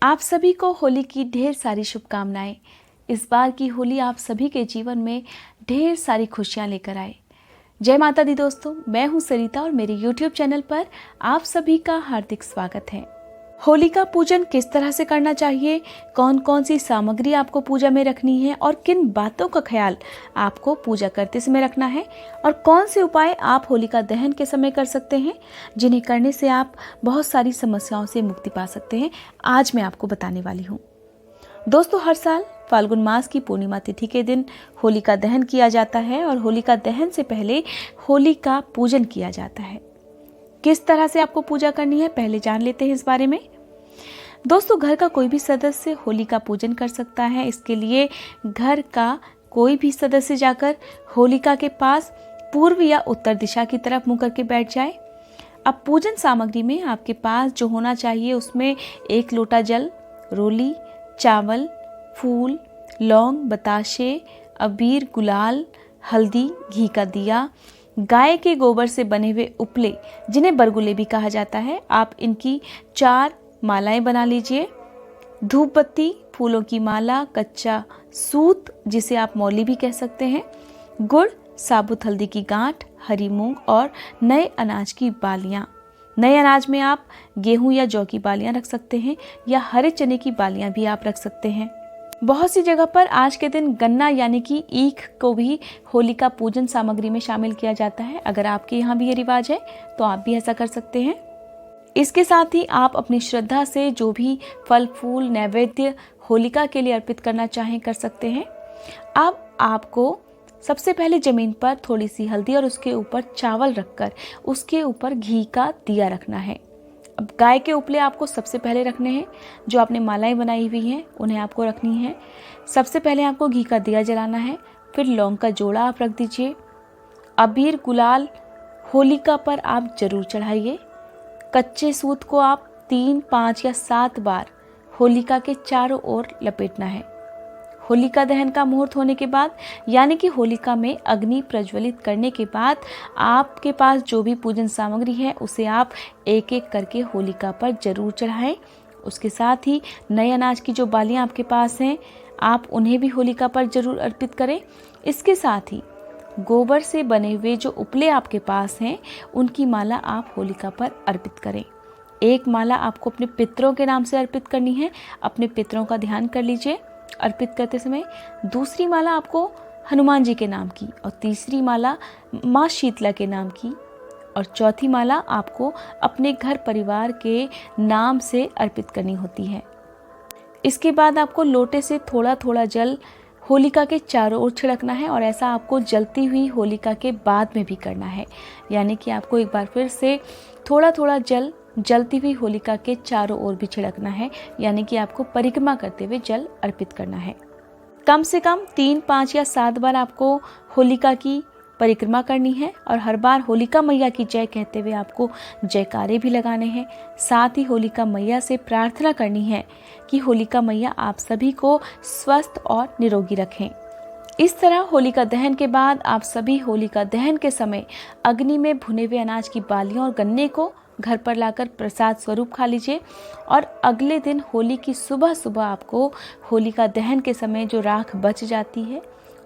आप सभी को होली की ढेर सारी शुभकामनाएं। इस बार की होली आप सभी के जीवन में ढेर सारी खुशियां लेकर आए। जय माता दी दोस्तों, मैं हूं सरिता और मेरे YouTube चैनल पर आप सभी का हार्दिक स्वागत है। होली का पूजन किस तरह से करना चाहिए, कौन कौन सी सामग्री आपको पूजा में रखनी है और किन बातों का ख्याल आपको पूजा करते समय रखना है और कौन से उपाय आप होलिका दहन के समय कर सकते हैं जिन्हें करने से आप बहुत सारी समस्याओं से मुक्ति पा सकते हैं, आज मैं आपको बताने वाली हूँ। दोस्तों, हर साल फाल्गुन मास की पूर्णिमा तिथि के दिन होलिका दहन किया जाता है और होलिका दहन से पहले होली का पूजन किया जाता है। किस तरह से आपको पूजा करनी है पहले जान लेते हैं इस बारे में। दोस्तों, घर का कोई भी सदस्य होली का पूजन कर सकता है। इसके लिए घर का कोई भी सदस्य जाकर होलिका के पास पूर्व या उत्तर दिशा की तरफ मुंह करके बैठ जाए। अब पूजन सामग्री में आपके पास जो होना चाहिए उसमें 1 लोटा जल, रोली, चावल, फूल, लौंग, बताशे, अबीर, गुलाल, हल्दी, घी का दिया, गाय के गोबर से बने हुए उपले जिन्हें बरगुले भी कहा जाता है, आप इनकी 4 मालाएं बना लीजिए। धूप बत्ती, फूलों की माला, कच्चा सूत जिसे आप मौली भी कह सकते हैं, गुड़, साबुत हल्दी की गांठ, हरी मूंग और नए अनाज की बालियां। नए अनाज में आप गेहूं या जौ की बालियां रख सकते हैं या हरे चने की बालियां भी आप रख सकते हैं। बहुत सी जगह पर आज के दिन गन्ना यानी कि ईख को भी होलिका पूजन सामग्री में शामिल किया जाता है। अगर आपके यहाँ भी ये रिवाज है तो आप भी ऐसा कर सकते हैं। इसके साथ ही आप अपनी श्रद्धा से जो भी फल फूल नैवेद्य होलिका के लिए अर्पित करना चाहें कर सकते हैं। अब आपको सबसे पहले जमीन पर थोड़ी सी हल्दी और उसके ऊपर चावल रखकर उसके ऊपर घी का दिया रखना है। अब गाय के उपले आपको सबसे पहले रखने हैं। जो आपने मालाएं बनाई हुई हैं उन्हें आपको रखनी है। सबसे पहले आपको घी का दिया जलाना है, फिर लौंग का जोड़ा आप रख दीजिए। अबीर गुलाल होलिका पर आप जरूर चढ़ाइए। कच्चे सूत को आप 3, 5 या 7 बार होलिका के चारों ओर लपेटना है। होलिका दहन का मुहूर्त होने के बाद यानी कि होलिका में अग्नि प्रज्वलित करने के बाद आपके पास जो भी पूजन सामग्री है उसे आप एक एक करके होलिका पर जरूर चढ़ाएं। उसके साथ ही नए अनाज की जो बालियां आपके पास हैं आप उन्हें भी होलिका पर जरूर अर्पित करें। इसके साथ ही गोबर से बने हुए जो उपले आपके पास हैं उनकी माला आप होलिका पर अर्पित करें। एक माला आपको अपने पितरों के नाम से अर्पित करनी है। अपने पितरों का ध्यान कर लीजिए अर्पित करते समय। दूसरी माला आपको हनुमान जी के नाम की और तीसरी माला माँ शीतला के नाम की और चौथी माला आपको अपने घर परिवार के नाम से अर्पित करनी होती है। इसके बाद आपको लोटे से थोड़ा थोड़ा जल होलिका के चारों ओर छिड़कना है और ऐसा आपको जलती हुई होलिका के बाद में भी करना है। यानी कि आपको एक बार फिर से थोड़ा थोड़ा जल जलती हुई होलिका के चारों ओर भी छिड़कना है। यानी कि आपको परिक्रमा करते हुए जल अर्पित करना है। कम से कम 3, 5 या 7 बार आपको होलिका की परिक्रमा करनी है और हर बार होलिका मैया की जय कहते हुए आपको जयकारे भी लगाने हैं। साथ ही होलिका मैया से प्रार्थना करनी है कि होलिका मैया आप सभी को स्वस्थ और निरोगी रखें। इस तरह होलिका दहन के बाद आप सभी होलिका दहन के समय अग्नि में भुने हुए अनाज की बालियों और गन्ने को घर पर लाकर प्रसाद स्वरूप खा लीजिए और अगले दिन होली की सुबह सुबह आपको होलिका दहन के समय जो राख बच जाती है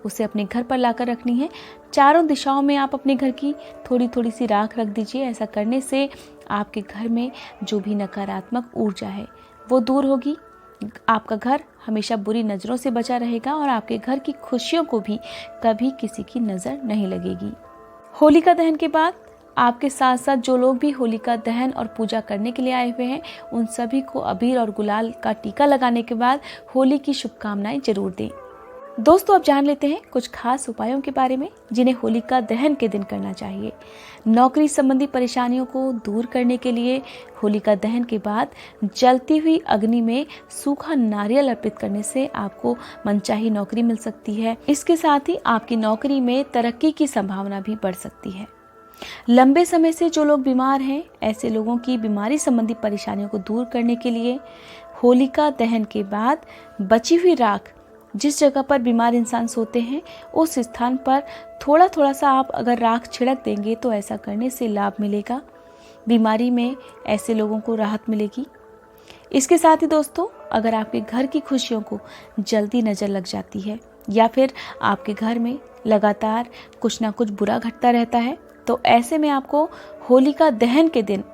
उसे अपने घर पर लाकर रखनी है। चारों दिशाओं में आप अपने घर की थोड़ी थोड़ी सी राख रख दीजिए। ऐसा करने से आपके घर में जो भी नकारात्मक ऊर्जा है वो दूर होगी। आपका घर हमेशा बुरी नज़रों से बचा रहेगा और आपके घर की खुशियों को भी कभी किसी की नज़र नहीं लगेगी। होलिका दहन के बाद आपके साथ साथ जो लोग भी होलिका दहन और पूजा करने के लिए आए हुए हैं उन सभी को अबीर और गुलाल का टीका लगाने के बाद होली की शुभकामनाएं जरूर दें। दोस्तों, अब जान लेते हैं कुछ खास उपायों के बारे में जिन्हें होलिका दहन के दिन करना चाहिए। नौकरी संबंधी परेशानियों को दूर करने के लिए होलिका दहन के बाद जलती हुई अग्नि में सूखा नारियल अर्पित करने से आपको मनचाही नौकरी मिल सकती है। इसके साथ ही आपकी नौकरी में तरक्की की संभावना भी बढ़ सकती है। लंबे समय से जो लोग बीमार हैं ऐसे लोगों की बीमारी संबंधी परेशानियों को दूर करने के लिए होलिका दहन के बाद बची हुई राख जिस जगह पर बीमार इंसान सोते हैं उस स्थान पर थोड़ा थोड़ा सा आप अगर राख छिड़क देंगे तो ऐसा करने से लाभ मिलेगा। बीमारी में ऐसे लोगों को राहत मिलेगी। इसके साथ ही दोस्तों, अगर आपके घर की खुशियों को जल्दी नज़र लग जाती है या फिर आपके घर में लगातार कुछ ना कुछ बुरा घटता रहता है, तो ऐसे में आपको होलिका दहन के दिन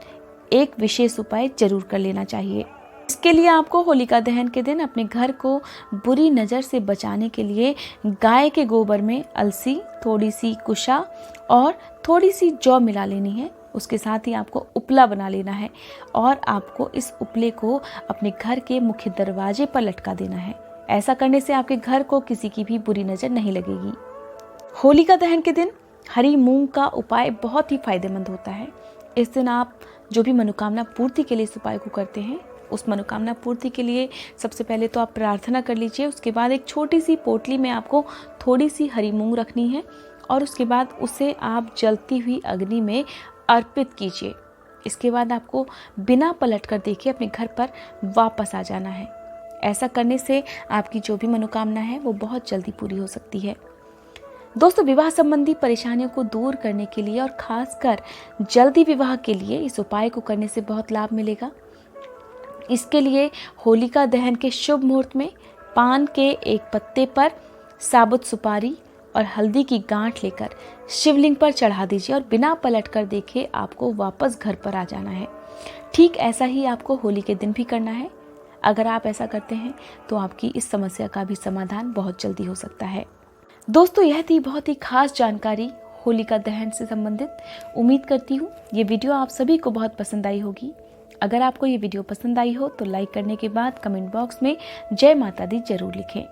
एक विशेष उपाय जरूर कर लेना चाहिए। इसके लिए आपको होलिका दहन के दिन अपने घर को बुरी नज़र से बचाने के लिए गाय के गोबर में अलसी, थोड़ी सी कुशा और थोड़ी सी जौ मिला लेनी है। उसके साथ ही आपको उपला बना लेना है और आपको इस उपले को अपने घर के मुख्य दरवाजे पर लटका देना है। ऐसा करने से आपके घर को किसी की भी बुरी नज़र नहीं लगेगी। होलिका दहन के दिन हरी मूंग का उपाय बहुत ही फायदेमंद होता है। इस दिन आप जो भी मनोकामना पूर्ति के लिए इस उपाय को करते हैं, उस मनोकामना पूर्ति के लिए सबसे पहले तो आप प्रार्थना कर लीजिए। उसके बाद एक छोटी सी पोटली में आपको थोड़ी सी हरी मूंग रखनी है और उसके बाद उसे आप जलती हुई अग्नि में अर्पित कीजिए। इसके बाद आपको बिना पलट कर देखे अपने घर पर वापस आ जाना है। ऐसा करने से आपकी जो भी मनोकामना है वो बहुत जल्दी पूरी हो सकती है। दोस्तों, विवाह संबंधी परेशानियों को दूर करने के लिए और खासकर जल्दी विवाह के लिए इस उपाय को करने से बहुत लाभ मिलेगा। इसके लिए होलिका दहन के शुभ मुहूर्त में पान के एक पत्ते पर साबुत सुपारी और हल्दी की गांठ लेकर शिवलिंग पर चढ़ा दीजिए और बिना पलट कर देखे आपको वापस घर पर आ जाना है। ठीक ऐसा ही आपको होली के दिन भी करना है। अगर आप ऐसा करते हैं तो आपकी इस समस्या का भी समाधान बहुत जल्दी हो सकता है। दोस्तों, यह थी बहुत ही खास जानकारी होलिका दहन से संबंधित। उम्मीद करती हूँ ये वीडियो आप सभी को बहुत पसंद आई होगी। अगर आपको ये वीडियो पसंद आई हो तो लाइक करने के बाद कमेंट बॉक्स में जय माता दी जरूर लिखें।